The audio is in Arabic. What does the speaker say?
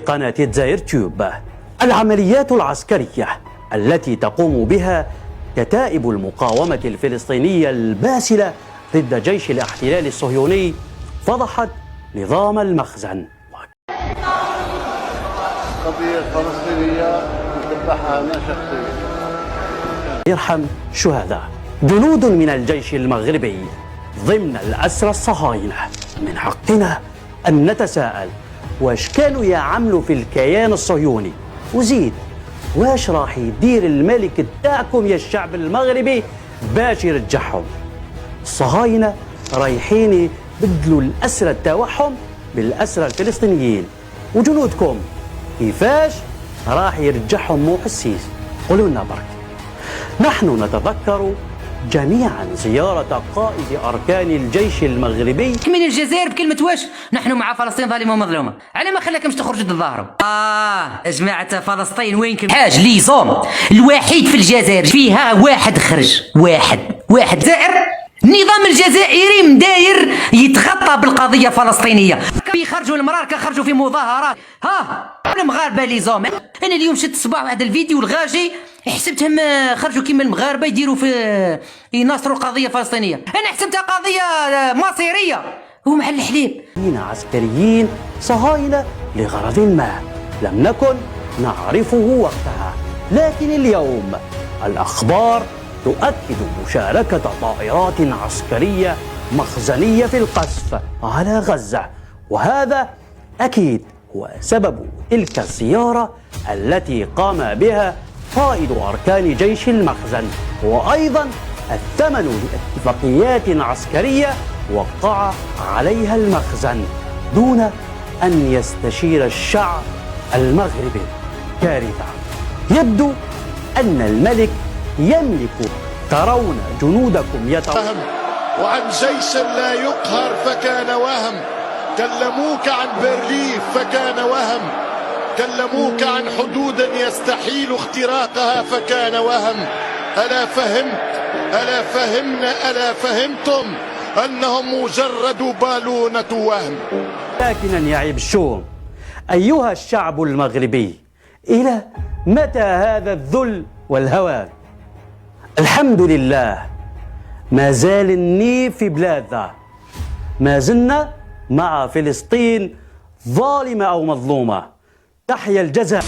قناة الجزائر تيوب. العمليات العسكرية التي تقوم بها كتائب المقاومة الفلسطينية الباسلة ضد جيش الاحتلال الصهيوني فضحت نظام المخزن. قضية فلسطينية نتبعها أنا شخصيا. يرحم شهداء جنود من الجيش المغربي ضمن الأسرى الصهاينة. من حقنا أن نتساءل واش كانوا يعملوا في الكيان الصهيوني، وزيد واش راح يدير الملك تاعكم يا الشعب المغربي باش يرجعهم. الصهاينة رايحين يبدلوا الأسرى تاعهم بالأسرى الفلسطينيين، وجنودكم كيفاش راح يرجعهم محسيس؟ قولوا لنا برك. نحن نتذكر جميعا زيارة قائد أركان الجيش المغربي من الجزائر بكلمة واش نحن مع فلسطين ظالمة ومظلومة. على ما خلاكمش تخرجوا تظاهروا؟ جماعة فلسطين وينكم؟ حاج لي زوم الوحيد في الجزائر فيها واحد خرج، واحد زائر. النظام الجزائري مداير يتغطى بالقضية الفلسطينية. يخرجوا المرار كخرجوا في مظاهرات. المغاربة لي زوم. أنا اليوم شفت الصباح واحد الفيديو الغاجي حسبتهم خرجوا كيما المغاربة يديروا في يناصروا القضية الفلسطينية. أنا حسبتها قضية مصيرية ومع الحليب. عسكريين صهاينة لغرض ما لم نكن نعرفه وقتها، لكن اليوم الأخبار تؤكد مشاركة طائرات عسكرية مخزنية في القصف على غزة، وهذا أكيد هو سبب تلك الزيارة التي قام بها قائد أركان جيش المخزن، وأيضا الثمن لاتفاقيات عسكرية وقع عليها المخزن دون أن يستشير الشعب المغربي. كارثة. يبدو أن الملك يملك. ترون جنودكم وهم وعن جيش لا يقهر فكان وهم. كلموك عن برلين فكان وهم. كلموك عن حدود يستحيل اختراقها فكان وهم. ألا فهمت؟ ألا فهمنا؟ ألا فهمتم أنهم مجرد بالونة وهم؟ لكن يعيب الشوم أيها الشعب المغربي، إلى متى هذا الذل والهوان؟ الحمد لله ما زال النيف في بلادنا، ما زلنا مع فلسطين ظالمة أو مظلومة. تحيا الجزائر.